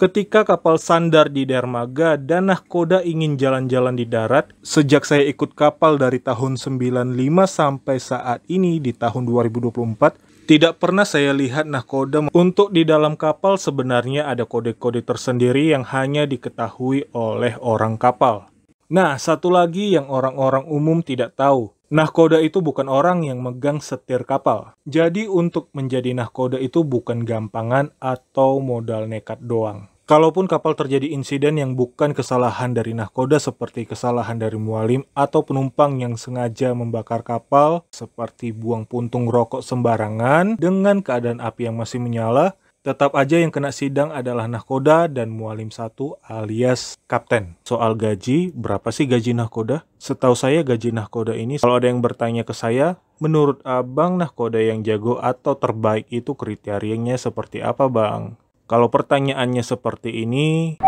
Ketika kapal sandar di dermaga dan nahkoda ingin jalan-jalan di darat, sejak saya ikut kapal dari tahun 95 sampai saat ini di tahun 2024, tidak pernah saya lihat nahkoda. Untuk di dalam kapal sebenarnya ada kode-kode tersendiri yang hanya diketahui oleh orang kapal. Nah, satu lagi yang orang-orang umum tidak tahu. Nahkoda itu bukan orang yang megang setir kapal. Jadi untuk menjadi nahkoda itu bukan gampangan atau modal nekat doang. Kalaupun kapal terjadi insiden yang bukan kesalahan dari nahkoda seperti kesalahan dari mualim atau penumpang yang sengaja membakar kapal seperti buang puntung rokok sembarangan dengan keadaan api yang masih menyala, tetap aja yang kena sidang adalah nahkoda dan mualim satu alias kapten. Soal gaji, berapa sih gaji nahkoda? Setahu saya gaji nahkoda ini, kalau ada yang bertanya ke saya, menurut abang nahkoda yang jago atau terbaik itu kriterianya seperti apa bang? Kalau pertanyaannya seperti ini,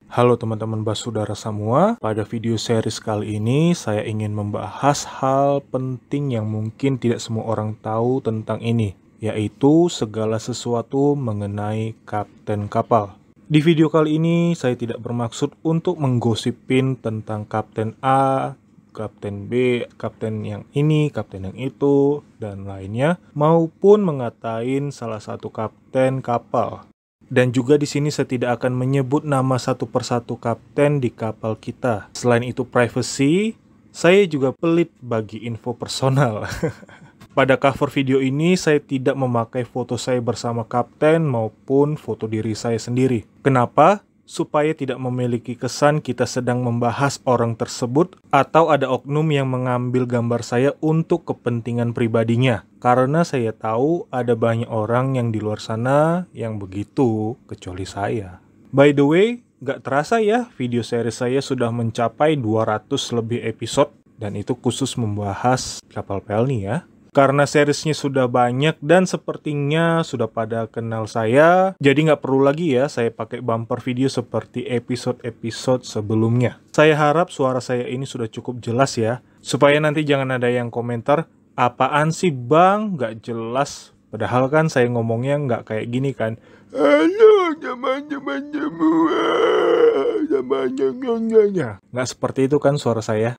halo teman-teman basudara semua, pada video series kali ini saya ingin membahas hal penting yang mungkin tidak semua orang tahu tentang ini, yaitu segala sesuatu mengenai kapten kapal. Di video kali ini saya tidak bermaksud untuk menggosipin tentang kapten A, kapten B, kapten yang ini, kapten yang itu, dan lainnya, maupun mengatain salah satu kapten kapal. Dan juga di sini saya tidak akan menyebut nama satu persatu kapten di kapal kita. Selain itu privacy, saya juga pelit bagi info personal. Pada cover video ini saya tidak memakai foto saya bersama kapten maupun foto diri saya sendiri. Kenapa? Supaya tidak memiliki kesan kita sedang membahas orang tersebut atau ada oknum yang mengambil gambar saya untuk kepentingan pribadinya. Karena saya tahu ada banyak orang yang di luar sana yang begitu, kecuali saya. By the way, gak terasa ya video series saya sudah mencapai 200 lebih episode dan itu khusus membahas kapal Pelni ya. Karena seriesnya sudah banyak dan sepertinya sudah pada kenal saya, jadi nggak perlu lagi ya saya pakai bumper video seperti episode-episode sebelumnya. Saya harap suara saya ini sudah cukup jelas ya, supaya nanti jangan ada yang komentar, apaan sih bang, nggak jelas. Padahal kan saya ngomongnya nggak kayak gini kan. Halo teman-teman semua, nggak seperti itu kan suara saya.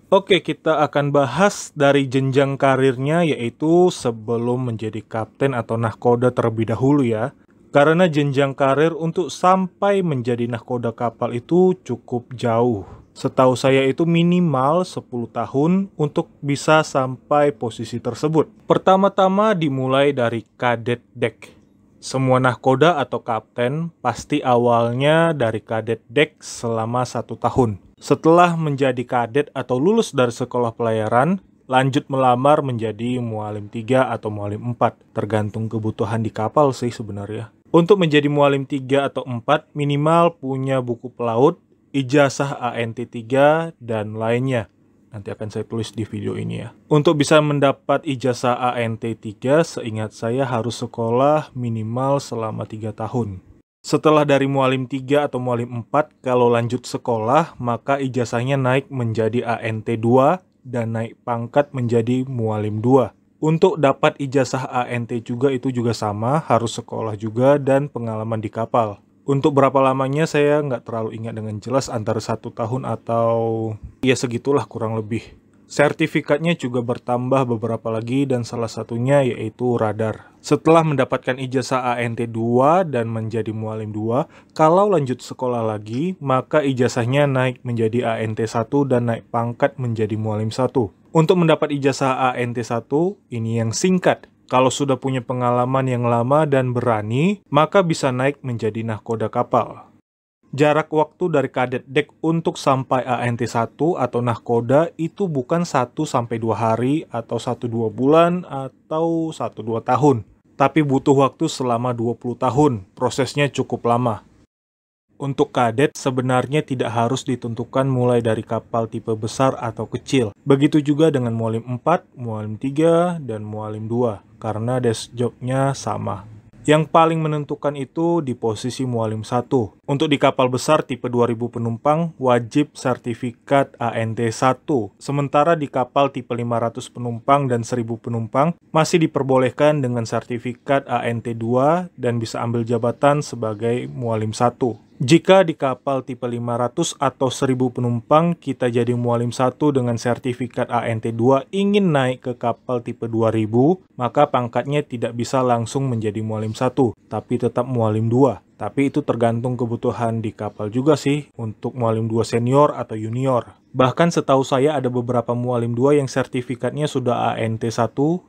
Oke, kita akan bahas dari jenjang karirnya, yaitu sebelum menjadi kapten atau nahkoda terlebih dahulu ya. Karena jenjang karir untuk sampai menjadi nahkoda kapal itu cukup jauh. Setahu saya itu minimal 10 tahun untuk bisa sampai posisi tersebut. Pertama-tama dimulai dari kadet dek. Semua nahkoda atau kapten pasti awalnya dari kadet dek selama 1 tahun. Setelah menjadi kadet atau lulus dari sekolah pelayaran, lanjut melamar menjadi mualim 3 atau mualim 4. Tergantung kebutuhan di kapal sih sebenarnya. Untuk menjadi mualim 3 atau 4, minimal punya buku pelaut, ijazah ANT 3, dan lainnya. Nanti akan saya tulis di video ini ya. Untuk bisa mendapat ijazah ANT 3, seingat saya harus sekolah minimal selama 3 tahun. Setelah dari mualim 3 atau mualim 4, kalau lanjut sekolah, maka ijazahnya naik menjadi ANT 2 dan naik pangkat menjadi mualim 2. Untuk dapat ijazah ANT juga itu juga sama, harus sekolah juga dan pengalaman di kapal. Untuk berapa lamanya saya nggak terlalu ingat dengan jelas, antara 1 tahun atau ya segitulah kurang lebih. Sertifikatnya juga bertambah beberapa lagi dan salah satunya yaitu radar. Setelah mendapatkan ijazah ANT 2 dan menjadi mualim 2, kalau lanjut sekolah lagi, maka ijazahnya naik menjadi ANT 1 dan naik pangkat menjadi mualim 1. Untuk mendapat ijazah ANT 1, ini yang singkat. Kalau sudah punya pengalaman yang lama dan berani, maka bisa naik menjadi nahkoda kapal. Jarak waktu dari kadet dek untuk sampai ANT 1 atau nahkoda itu bukan 1-2 hari atau 1-2 bulan atau 1-2 tahun. Tapi butuh waktu selama 20 tahun, prosesnya cukup lama. Untuk kadet sebenarnya tidak harus ditentukan mulai dari kapal tipe besar atau kecil. Begitu juga dengan mualim 4, mualim 3, dan mualim 2, karena desk job-nya sama. Yang paling menentukan itu di posisi Mualim 1. Untuk di kapal besar tipe 2000 penumpang wajib sertifikat ANT 1. Sementara di kapal tipe 500 penumpang dan 1000 penumpang masih diperbolehkan dengan sertifikat ANT 2 dan bisa ambil jabatan sebagai Mualim 1. Jika di kapal tipe 500 atau 1000 penumpang kita jadi Mualim 1 dengan sertifikat ANT 2 ingin naik ke kapal tipe 2000, maka pangkatnya tidak bisa langsung menjadi Mualim 1, tapi tetap Mualim 2. Tapi itu tergantung kebutuhan di kapal juga sih untuk Mualim 2 senior atau junior. Bahkan setahu saya ada beberapa Mualim 2 yang sertifikatnya sudah ANT 1,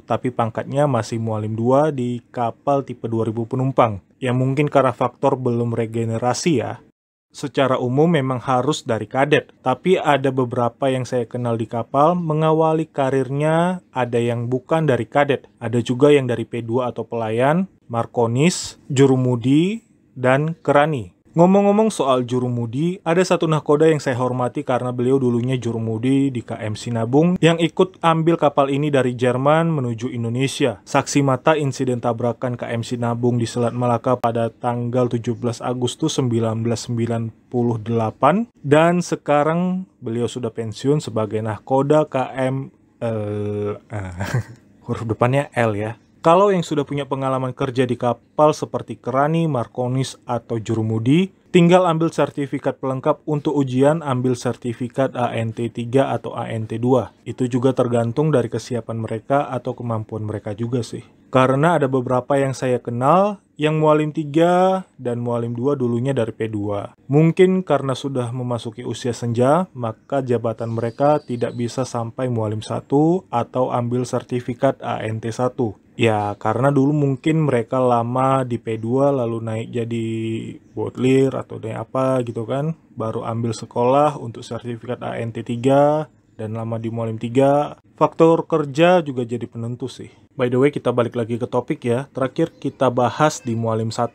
tapi pangkatnya masih Mualim 2 di kapal tipe 2000 penumpang. Ya mungkin karena faktor belum regenerasi ya. Secara umum memang harus dari kadet, tapi ada beberapa yang saya kenal di kapal mengawali karirnya ada yang bukan dari kadet. Ada juga yang dari P2 atau pelayan, markonis, jurumudi, dan kerani. Ngomong-ngomong soal jurumudi, ada satu nahkoda yang saya hormati karena beliau dulunya jurumudi di KM Sinabung yang ikut ambil kapal ini dari Jerman menuju Indonesia. Saksi mata insiden tabrakan KM Sinabung di Selat Malaka pada tanggal 17 Agustus 1998 dan sekarang beliau sudah pensiun sebagai nahkoda KM huruf depannya L ya. Kalau yang sudah punya pengalaman kerja di kapal seperti kerani, markonis, atau jurumudi, tinggal ambil sertifikat pelengkap untuk ujian ambil sertifikat ANT 3 atau ANT 2. Itu juga tergantung dari kesiapan mereka atau kemampuan mereka juga sih. Karena ada beberapa yang saya kenal, yang Mualim 3 dan Mualim 2 dulunya dari P2. Mungkin karena sudah memasuki usia senja, maka jabatan mereka tidak bisa sampai Mualim 1 atau ambil sertifikat ANT 1. Ya, karena dulu mungkin mereka lama di P2 lalu naik jadi botlir atau apa gitu kan. Baru ambil sekolah untuk sertifikat ANT 3 dan lama di Mualim 3. Faktor kerja juga jadi penentu sih. By the way, kita balik lagi ke topik ya. Terakhir kita bahas di Mualim 1.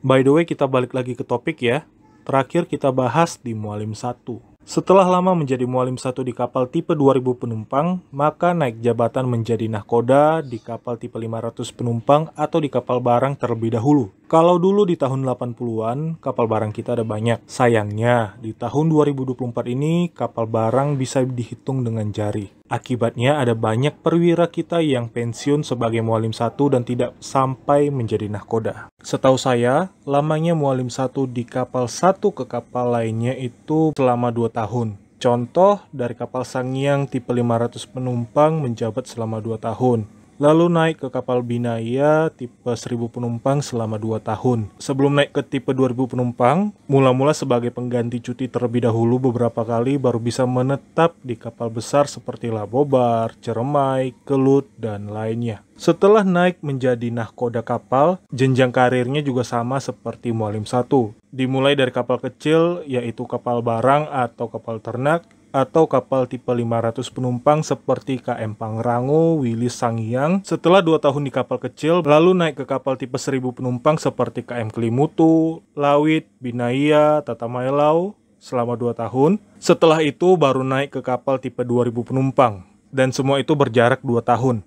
By the way, kita balik lagi ke topik ya. Terakhir kita bahas di Mualim 1. Setelah lama menjadi Mualim 1 di kapal tipe 2000 penumpang, maka naik jabatan menjadi nahkoda di kapal tipe 500 penumpang atau di kapal barang terlebih dahulu. Kalau dulu di tahun 80-an, kapal barang kita ada banyak. Sayangnya, di tahun 2024 ini, kapal barang bisa dihitung dengan jari. Akibatnya ada banyak perwira kita yang pensiun sebagai Mualim 1 dan tidak sampai menjadi nahkoda. Setahu saya, lamanya Mualim 1 di kapal satu ke kapal lainnya itu selama 2 tahun. Contoh, dari kapal Sangiang tipe 500 penumpang menjabat selama 2 tahun. Lalu naik ke kapal Binaya tipe 1000 penumpang selama 2 tahun. Sebelum naik ke tipe 2000 penumpang, mula-mula sebagai pengganti cuti terlebih dahulu beberapa kali baru bisa menetap di kapal besar seperti Labobar, Ceremai, Kelut, dan lainnya. Setelah naik menjadi nahkoda kapal, jenjang karirnya juga sama seperti Mualim 1. Dimulai dari kapal kecil, yaitu kapal barang atau kapal ternak, atau kapal tipe 500 penumpang seperti KM Pangrango, Wilis Sangiang. Setelah 2 tahun di kapal kecil, lalu naik ke kapal tipe 1000 penumpang seperti KM Kelimutu, Lawit, Binaya, Tatamailau selama 2 tahun. Setelah itu baru naik ke kapal tipe 2000 penumpang. Dan semua itu berjarak 2 tahun.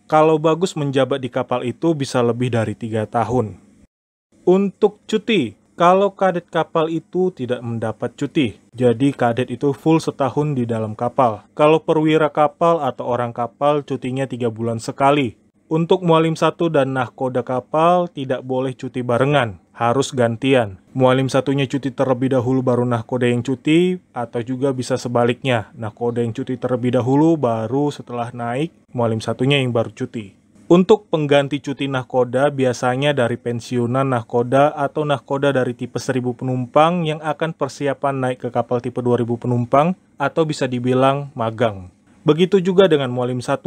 Kalau bagus menjabat di kapal itu bisa lebih dari 3 tahun. Untuk cuti, kalau kadet kapal itu tidak mendapat cuti, jadi kadet itu full setahun di dalam kapal. Kalau perwira kapal atau orang kapal cutinya 3 bulan sekali. Untuk Mualim 1 dan nahkoda kapal tidak boleh cuti barengan, harus gantian. Mualim 1-nya cuti terlebih dahulu baru nahkoda yang cuti, atau juga bisa sebaliknya, nahkoda yang cuti terlebih dahulu baru setelah naik, Mualim 1-nya yang baru cuti. Untuk pengganti cuti nahkoda biasanya dari pensiunan nahkoda atau nahkoda dari tipe 1000 penumpang yang akan persiapan naik ke kapal tipe 2000 penumpang atau bisa dibilang magang. Begitu juga dengan Mualim 1.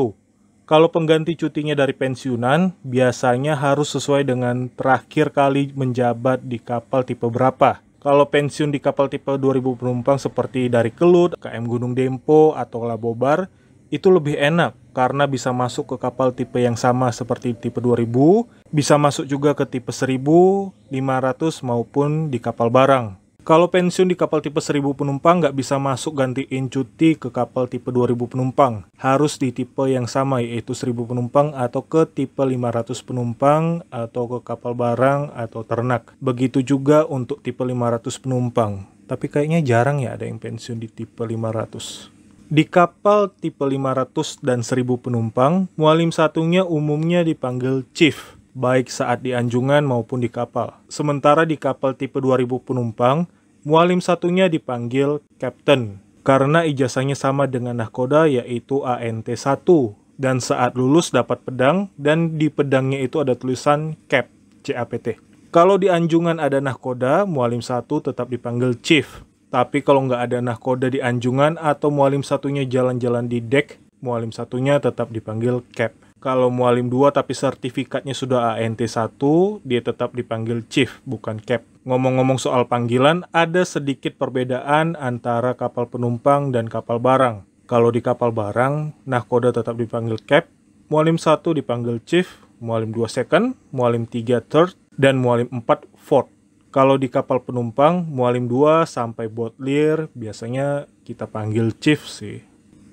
Kalau pengganti cutinya dari pensiunan, biasanya harus sesuai dengan terakhir kali menjabat di kapal tipe berapa. Kalau pensiun di kapal tipe 2000 penumpang seperti dari Kelut, KM Gunung Dempo, atau Labobar, itu lebih enak karena bisa masuk ke kapal tipe yang sama seperti tipe 2000, bisa masuk juga ke tipe 1000, 500 maupun di kapal barang. Kalau pensiun di kapal tipe 1000 penumpang nggak bisa masuk gantiin cuti ke kapal tipe 2000 penumpang. Harus di tipe yang sama yaitu 1000 penumpang atau ke tipe 500 penumpang atau ke kapal barang atau ternak. Begitu juga untuk tipe 500 penumpang. Tapi kayaknya jarang ya ada yang pensiun di tipe 500. Di kapal tipe 500 dan 1000 penumpang, mualim satunya umumnya dipanggil chief, baik saat di anjungan maupun di kapal. Sementara di kapal tipe 2000 penumpang, mualim satunya dipanggil captain, karena ijazahnya sama dengan nahkoda yaitu ANT1. Dan saat lulus dapat pedang, dan di pedangnya itu ada tulisan CAP, CAPT. Kalau di anjungan ada nahkoda, mualim satu tetap dipanggil chief. Tapi kalau nggak ada nahkoda di anjungan atau mualim satunya jalan-jalan di deck, mualim satunya tetap dipanggil cap. Kalau mualim 2 tapi sertifikatnya sudah ANT1, dia tetap dipanggil chief, bukan cap. Ngomong-ngomong soal panggilan, ada sedikit perbedaan antara kapal penumpang dan kapal barang. Kalau di kapal barang, nahkoda tetap dipanggil cap, mualim 1 dipanggil chief, mualim 2 second, mualim 3 third, dan mualim 4 fourth. Kalau di kapal penumpang, mualim 2 sampai botlir biasanya kita panggil chief sih.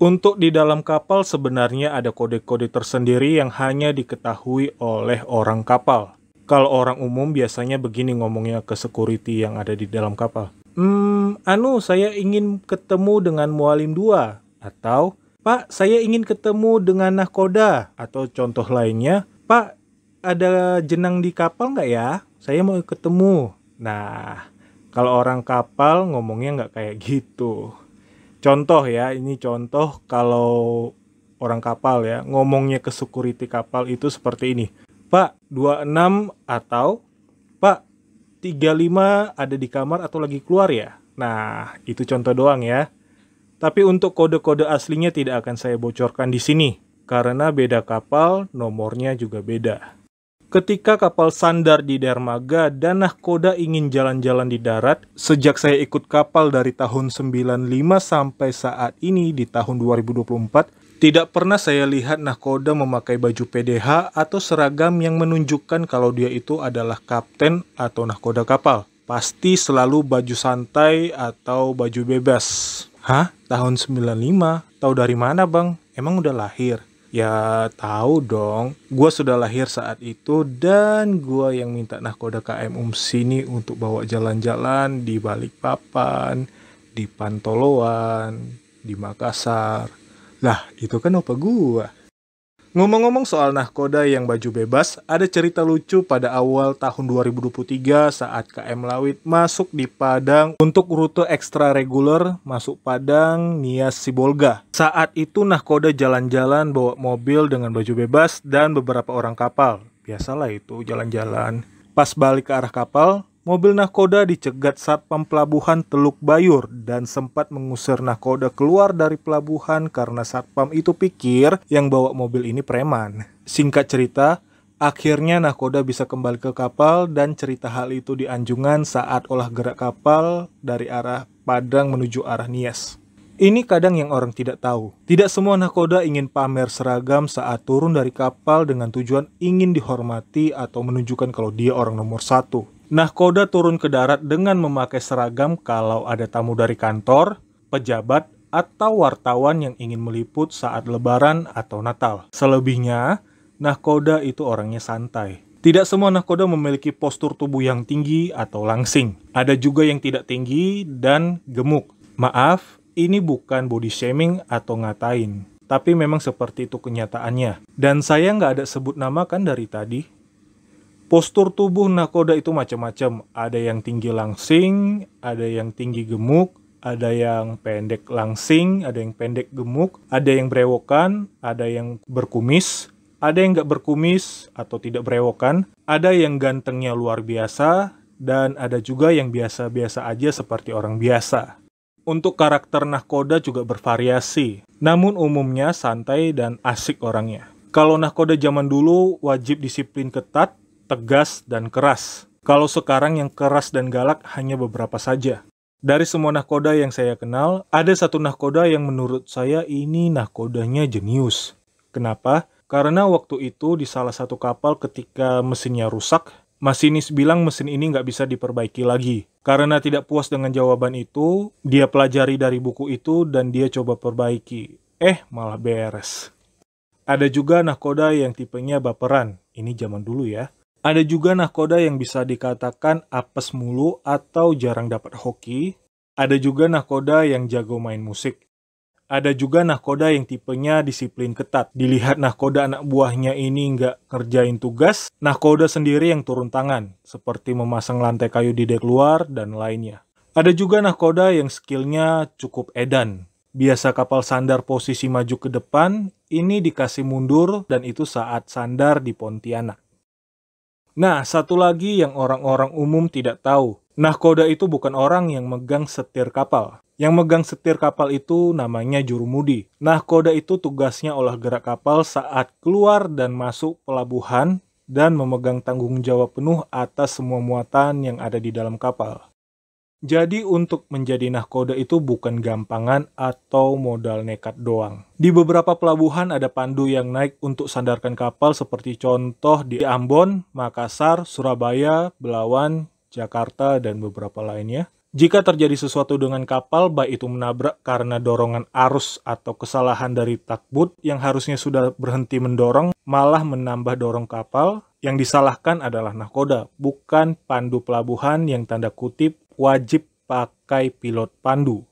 Untuk di dalam kapal sebenarnya ada kode-kode tersendiri yang hanya diketahui oleh orang kapal. Kalau orang umum biasanya begini ngomongnya ke security yang ada di dalam kapal. Saya ingin ketemu dengan mualim 2. Atau, Pak, saya ingin ketemu dengan nahkoda. Atau contoh lainnya, Pak, ada jenang di kapal nggak ya? Saya mau ketemu. Nah, kalau orang kapal ngomongnya nggak kayak gitu. Contoh ya, ini contoh kalau orang kapal ya, ngomongnya ke security kapal itu seperti ini. Pak, 26 atau Pak, 35 ada di kamar atau lagi keluar ya? Nah, itu contoh doang ya. Tapi untuk kode-kode aslinya tidak akan saya bocorkan di sini. Karena beda kapal, nomornya juga beda. Ketika kapal sandar di dermaga dan nahkoda ingin jalan-jalan di darat, sejak saya ikut kapal dari tahun 95 sampai saat ini di tahun 2024, tidak pernah saya lihat nahkoda memakai baju PDH atau seragam yang menunjukkan kalau dia itu adalah kapten atau nahkoda kapal. Pasti selalu baju santai atau baju bebas. Hah? Tahun 95? Tahu dari mana bang? Emang udah lahir? Ya tahu dong, gue sudah lahir saat itu dan gue yang minta nahkoda KM sini untuk bawa jalan-jalan di Balikpapan, di Pantoloan, di Makassar. Lah itu kan opa gue. Ngomong-ngomong soal nahkoda yang baju bebas, ada cerita lucu pada awal tahun 2023 saat KM Lawit masuk di Padang untuk rute ekstra reguler masuk Padang Nias Sibolga. Saat itu nahkoda jalan-jalan bawa mobil dengan baju bebas dan beberapa orang kapal. Biasalah itu jalan-jalan. Pas balik ke arah kapal, mobil nahkoda dicegat Satpam Pelabuhan Teluk Bayur dan sempat mengusir nahkoda keluar dari pelabuhan karena Satpam itu pikir yang bawa mobil ini preman. Singkat cerita, akhirnya nahkoda bisa kembali ke kapal dan cerita hal itu di anjungan saat olah gerak kapal dari arah Padang menuju arah Nias. Ini kadang yang orang tidak tahu. Tidak semua nahkoda ingin pamer seragam saat turun dari kapal dengan tujuan ingin dihormati atau menunjukkan kalau dia orang nomor 1. Nahkoda turun ke darat dengan memakai seragam kalau ada tamu dari kantor, pejabat, atau wartawan yang ingin meliput saat lebaran atau Natal. Selebihnya, nahkoda itu orangnya santai. Tidak semua nahkoda memiliki postur tubuh yang tinggi atau langsing. Ada juga yang tidak tinggi dan gemuk. Maaf, ini bukan body shaming atau ngatain. Tapi memang seperti itu kenyataannya. Dan saya nggak ada sebut nama kan dari tadi. Postur tubuh nahkoda itu macam-macam. Ada yang tinggi langsing, ada yang tinggi gemuk, ada yang pendek langsing, ada yang pendek gemuk, ada yang brewokan, ada yang berkumis, ada yang nggak berkumis atau tidak brewokan, ada yang gantengnya luar biasa, dan ada juga yang biasa-biasa aja seperti orang biasa. Untuk karakter nahkoda juga bervariasi, namun umumnya santai dan asik orangnya. Kalau nahkoda zaman dulu wajib disiplin ketat, tegas, dan keras. Kalau sekarang yang keras dan galak hanya beberapa saja. Dari semua nahkoda yang saya kenal, ada satu nahkoda yang menurut saya ini nahkodanya jenius. Kenapa? Karena waktu itu di salah satu kapal ketika mesinnya rusak, Masinis bilang mesin ini nggak bisa diperbaiki lagi. Karena tidak puas dengan jawaban itu, dia pelajari dari buku itu dan dia coba perbaiki. Malah beres. Ada juga nahkoda yang tipenya baperan. Ini zaman dulu ya. Ada juga nahkoda yang bisa dikatakan apes mulu atau jarang dapat hoki. Ada juga nahkoda yang jago main musik. Ada juga nahkoda yang tipenya disiplin ketat. Dilihat nahkoda anak buahnya ini nggak kerjain tugas, nahkoda sendiri yang turun tangan, seperti memasang lantai kayu di dek luar dan lainnya. Ada juga nahkoda yang skillnya cukup edan. Biasa kapal sandar posisi maju ke depan, ini dikasih mundur dan itu saat sandar di Pontianak. Nah, satu lagi yang orang-orang umum tidak tahu. Nahkoda itu bukan orang yang megang setir kapal. Yang megang setir kapal itu namanya jurumudi. Nahkoda itu tugasnya olah gerak kapal saat keluar dan masuk pelabuhan dan memegang tanggung jawab penuh atas semua muatan yang ada di dalam kapal. Jadi untuk menjadi nahkoda itu bukan gampangan atau modal nekat doang. Di beberapa pelabuhan ada pandu yang naik untuk sandarkan kapal seperti contoh di Ambon, Makassar, Surabaya, Belawan, Jakarta, dan beberapa lainnya. Jika terjadi sesuatu dengan kapal, baik itu menabrak karena dorongan arus atau kesalahan dari takbut yang harusnya sudah berhenti mendorong, malah menambah dorong kapal, yang disalahkan adalah nahkoda, bukan pandu pelabuhan yang tanda kutip wajib pakai pilot pandu.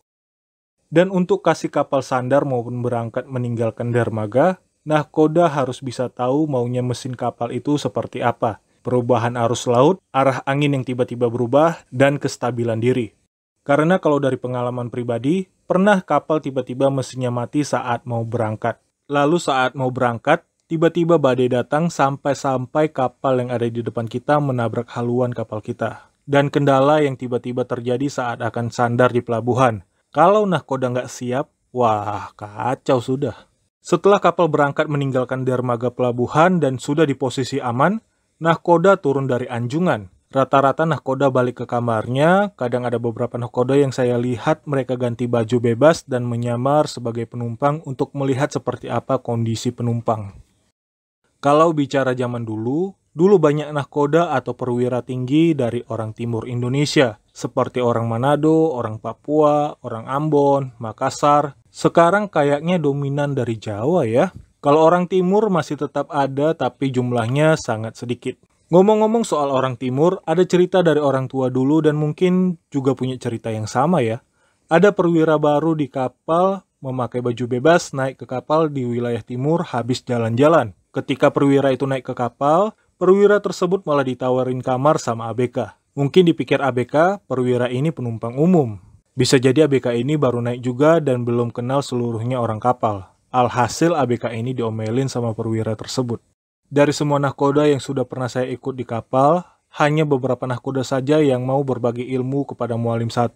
Dan untuk kasih kapal sandar maupun berangkat meninggalkan dermaga, nahkoda harus bisa tahu maunya mesin kapal itu seperti apa. Perubahan arus laut, arah angin yang tiba-tiba berubah, dan kestabilan diri. Karena kalau dari pengalaman pribadi, pernah kapal tiba-tiba mesinnya mati saat mau berangkat. Lalu saat mau berangkat, tiba-tiba badai datang sampai-sampai kapal yang ada di depan kita menabrak haluan kapal kita. Dan kendala yang tiba-tiba terjadi saat akan sandar di pelabuhan. Kalau nahkoda nggak siap, wah kacau sudah. Setelah kapal berangkat meninggalkan dermaga pelabuhan dan sudah di posisi aman, nahkoda turun dari anjungan. Rata-rata nahkoda balik ke kamarnya, kadang ada beberapa nahkoda yang saya lihat mereka ganti baju bebas dan menyamar sebagai penumpang untuk melihat seperti apa kondisi penumpang. Kalau bicara zaman dulu banyak nahkoda atau perwira tinggi dari orang timur Indonesia, seperti orang Manado, orang Papua, orang Ambon, Makassar. Sekarang kayaknya dominan dari Jawa ya. Kalau orang timur masih tetap ada tapi jumlahnya sangat sedikit. Ngomong-ngomong soal orang timur, ada cerita dari orang tua dulu dan mungkin juga punya cerita yang sama ya. Ada perwira baru di kapal, memakai baju bebas, naik ke kapal di wilayah timur habis jalan-jalan. Ketika perwira itu naik ke kapal, perwira tersebut malah ditawarin kamar sama ABK. Mungkin dipikir ABK, perwira ini penumpang umum. Bisa jadi ABK ini baru naik juga dan belum kenal seluruhnya orang kapal. Alhasil ABK ini diomelin sama perwira tersebut. Dari semua nahkoda yang sudah pernah saya ikut di kapal, hanya beberapa nahkoda saja yang mau berbagi ilmu kepada Mualim 1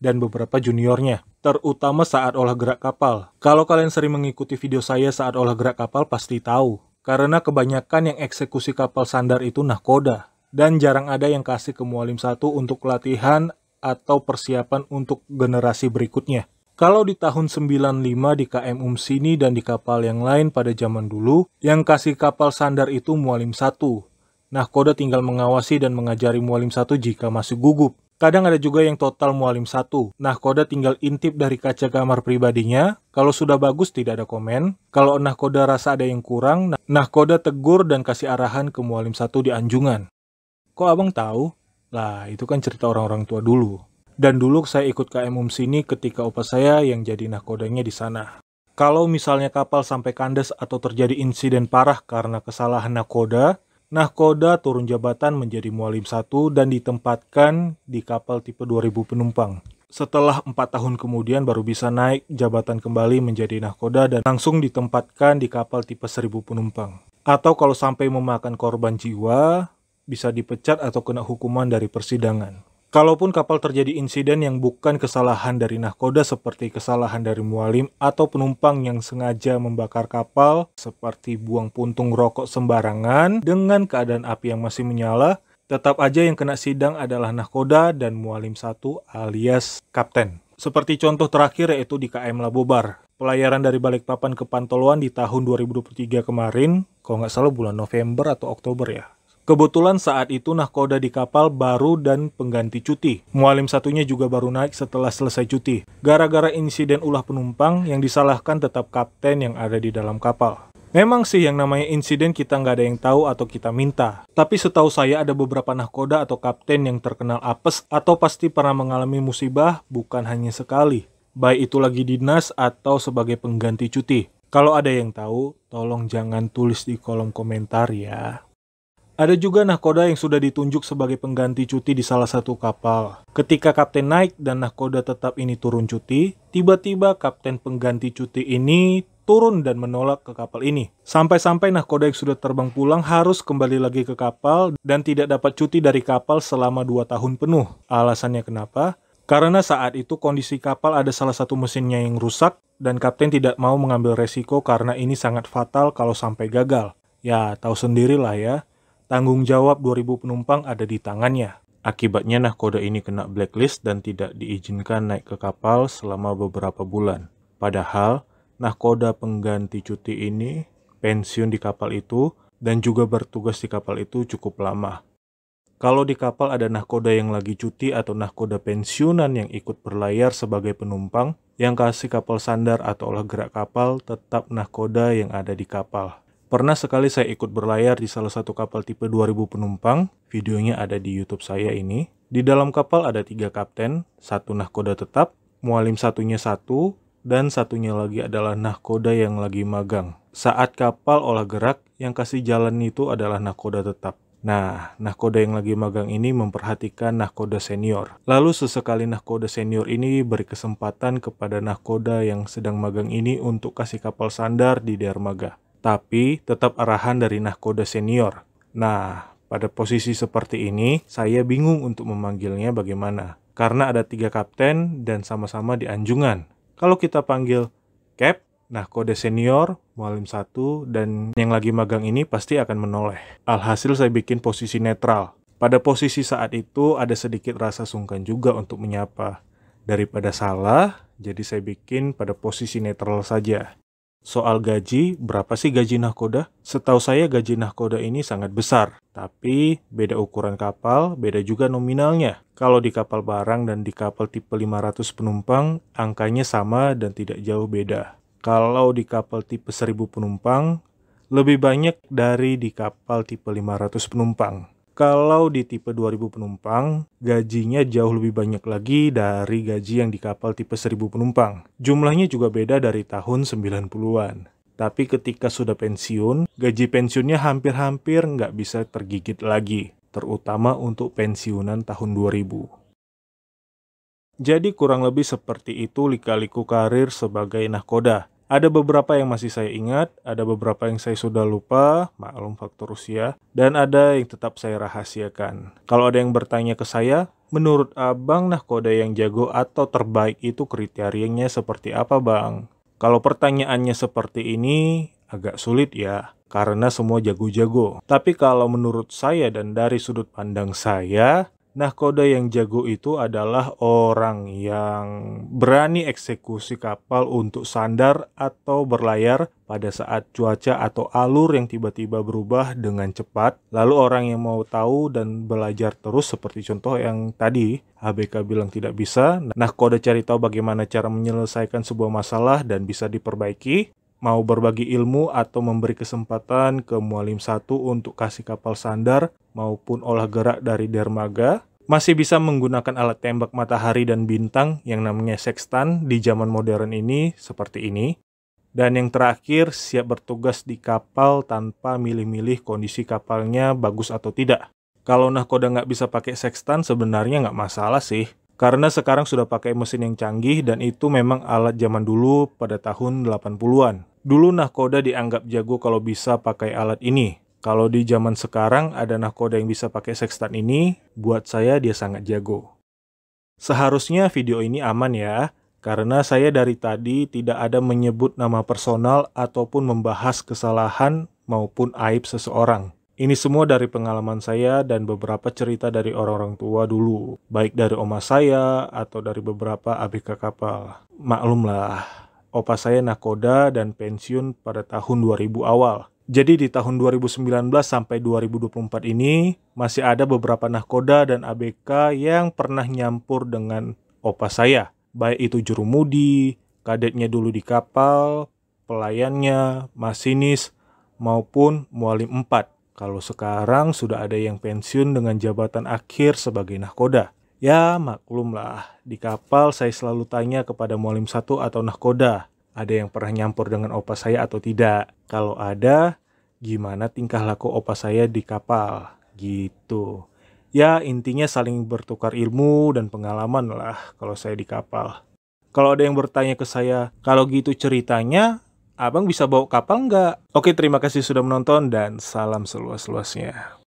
dan beberapa juniornya, terutama saat olah gerak kapal. Kalau kalian sering mengikuti video saya saat olah gerak kapal pasti tahu, karena kebanyakan yang eksekusi kapal sandar itu nahkoda, dan jarang ada yang kasih ke Mualim 1 untuk latihan atau persiapan untuk generasi berikutnya. Kalau di tahun 95 di KM Umsini dan di kapal yang lain pada zaman dulu, yang kasih kapal sandar itu Mualim 1. Nahkoda tinggal mengawasi dan mengajari Mualim 1 jika masih gugup. Kadang ada juga yang total Mualim 1. Nahkoda tinggal intip dari kaca kamar pribadinya. Kalau sudah bagus tidak ada komen. Kalau nahkoda rasa ada yang kurang, nahkoda tegur dan kasih arahan ke Mualim 1 di anjungan. Kok abang tahu? Lah, itu kan cerita orang-orang tua dulu. Dan dulu saya ikut KM Umsini ketika opa saya yang jadi nahkodanya di sana. Kalau misalnya kapal sampai kandas atau terjadi insiden parah karena kesalahan nahkoda turun jabatan menjadi Mualim 1 dan ditempatkan di kapal tipe 2000 penumpang. Setelah 4 tahun kemudian baru bisa naik jabatan kembali menjadi nahkoda dan langsung ditempatkan di kapal tipe 1000 penumpang. Atau kalau sampai memakan korban jiwa, bisa dipecat atau kena hukuman dari persidangan. Kalaupun kapal terjadi insiden yang bukan kesalahan dari nahkoda seperti kesalahan dari mualim atau penumpang yang sengaja membakar kapal seperti buang puntung rokok sembarangan dengan keadaan api yang masih menyala, tetap aja yang kena sidang adalah nahkoda dan mualim 1 alias kapten. Seperti contoh terakhir yaitu di KM Labobar. Pelayaran dari Balikpapan ke Pantoloan di tahun 2023 kemarin, kalau nggak salah bulan November atau Oktober ya. Kebetulan saat itu nahkoda di kapal baru dan pengganti cuti. Mualim satunya juga baru naik setelah selesai cuti. Gara-gara insiden ulah penumpang, yang disalahkan tetap kapten yang ada di dalam kapal. Memang sih yang namanya insiden kita nggak ada yang tahu atau kita minta. Tapi setahu saya ada beberapa nahkoda atau kapten yang terkenal apes atau pasti pernah mengalami musibah bukan hanya sekali. Baik itu lagi dinas atau sebagai pengganti cuti. Kalau ada yang tahu, tolong jangan tulis di kolom komentar ya. Ada juga nahkoda yang sudah ditunjuk sebagai pengganti cuti di salah satu kapal. Ketika kapten naik dan nahkoda tetap ini turun cuti, tiba-tiba kapten pengganti cuti ini turun dan menolak ke kapal ini. Sampai-sampai nahkoda yang sudah terbang pulang harus kembali lagi ke kapal dan tidak dapat cuti dari kapal selama 2 tahun penuh. Alasannya kenapa? Karena saat itu kondisi kapal ada salah satu mesinnya yang rusak dan kapten tidak mau mengambil resiko karena ini sangat fatal kalau sampai gagal. Ya, tahu sendirilah ya. Tanggung jawab 2.000 penumpang ada di tangannya. Akibatnya nahkoda ini kena blacklist dan tidak diizinkan naik ke kapal selama beberapa bulan. Padahal, nahkoda pengganti cuti ini pensiun di kapal itu dan juga bertugas di kapal itu cukup lama. Kalau di kapal ada nahkoda yang lagi cuti atau nahkoda pensiunan yang ikut berlayar sebagai penumpang, yang kasih kapal sandar atau olah gerak kapal tetap nahkoda yang ada di kapal. Pernah sekali saya ikut berlayar di salah satu kapal tipe 2000 penumpang, videonya ada di YouTube saya ini. Di dalam kapal ada 3 kapten, 1 nahkoda tetap, mualim satunya 1, dan satunya lagi adalah nahkoda yang lagi magang. Saat kapal olah gerak, yang kasih jalan itu adalah nahkoda tetap. Nah, nahkoda yang lagi magang ini memperhatikan nahkoda senior. Lalu sesekali nahkoda senior ini beri kesempatan kepada nahkoda yang sedang magang ini untuk kasih kapal sandar di dermaga. Tapi tetap arahan dari nahkoda senior. Nah, pada posisi seperti ini, saya bingung untuk memanggilnya bagaimana. Karena ada 3 kapten dan sama-sama di anjungan. Kalau kita panggil Cap, nahkoda senior, mualim 1, dan yang lagi magang ini pasti akan menoleh. Alhasil saya bikin posisi netral. Pada posisi saat itu ada sedikit rasa sungkan juga untuk menyapa. Daripada salah, jadi saya bikin pada posisi netral saja. Soal gaji, berapa sih gaji nahkoda? Setahu saya gaji nahkoda ini sangat besar. Tapi beda ukuran kapal, beda juga nominalnya. Kalau di kapal barang dan di kapal tipe 500 penumpang, angkanya sama dan tidak jauh beda. Kalau di kapal tipe 1000 penumpang, lebih banyak dari di kapal tipe 500 penumpang. Kalau di tipe 2000 penumpang, gajinya jauh lebih banyak lagi dari gaji yang di kapal tipe 1000 penumpang. Jumlahnya juga beda dari tahun 90-an. Tapi ketika sudah pensiun, gaji pensiunnya hampir-hampir nggak bisa tergigit lagi. Terutama untuk pensiunan tahun 2000. Jadi kurang lebih seperti itu lika-liku karir sebagai nahkoda. Ada beberapa yang masih saya ingat, ada beberapa yang saya sudah lupa, maklum faktor usia, dan ada yang tetap saya rahasiakan. Kalau ada yang bertanya ke saya, menurut abang nahkoda yang jago atau terbaik itu kriterianya seperti apa bang? Kalau pertanyaannya seperti ini, agak sulit ya, karena semua jago-jago. Tapi kalau menurut saya dan dari sudut pandang saya, nahkoda yang jago itu adalah orang yang berani eksekusi kapal untuk sandar atau berlayar pada saat cuaca atau alur yang tiba-tiba berubah dengan cepat. Lalu orang yang mau tahu dan belajar terus seperti contoh yang tadi ABK bilang tidak bisa. Nahkoda cari tahu bagaimana cara menyelesaikan sebuah masalah dan bisa diperbaiki. Mau berbagi ilmu atau memberi kesempatan ke mualim 1 untuk kasih kapal sandar maupun olah gerak dari dermaga, masih bisa menggunakan alat tembak matahari dan bintang yang namanya sextant di zaman modern ini seperti ini. Dan yang terakhir, siap bertugas di kapal tanpa milih-milih kondisi kapalnya bagus atau tidak. Kalau nahkoda nggak bisa pakai sextant sebenarnya nggak masalah sih. Karena sekarang sudah pakai mesin yang canggih dan itu memang alat zaman dulu pada tahun 80-an. Dulu nahkoda dianggap jago kalau bisa pakai alat ini. Kalau di zaman sekarang ada nahkoda yang bisa pakai sextant ini, buat saya dia sangat jago. Seharusnya video ini aman ya, karena saya dari tadi tidak ada menyebut nama personal ataupun membahas kesalahan maupun aib seseorang. Ini semua dari pengalaman saya dan beberapa cerita dari orang-orang tua dulu. Baik dari oma saya atau dari beberapa ABK kapal. Maklumlah, opa saya nahkoda dan pensiun pada tahun 2000 awal. Jadi di tahun 2019 sampai 2024 ini masih ada beberapa nahkoda dan ABK yang pernah nyampur dengan opa saya. Baik itu jurumudi, kadetnya dulu di kapal, pelayannya, masinis, maupun mualim 4. Kalau sekarang sudah ada yang pensiun dengan jabatan akhir sebagai nahkoda. Ya maklumlah, di kapal saya selalu tanya kepada mualim 1 atau nahkoda. Ada yang pernah nyampur dengan opa saya atau tidak? Kalau ada, gimana tingkah laku opa saya di kapal? Gitu. Ya, intinya saling bertukar ilmu dan pengalaman lah kalau saya di kapal. Kalau ada yang bertanya ke saya, kalau gitu ceritanya, abang bisa bawa kapal nggak? Oke, terima kasih sudah menonton dan salam seluas-luasnya.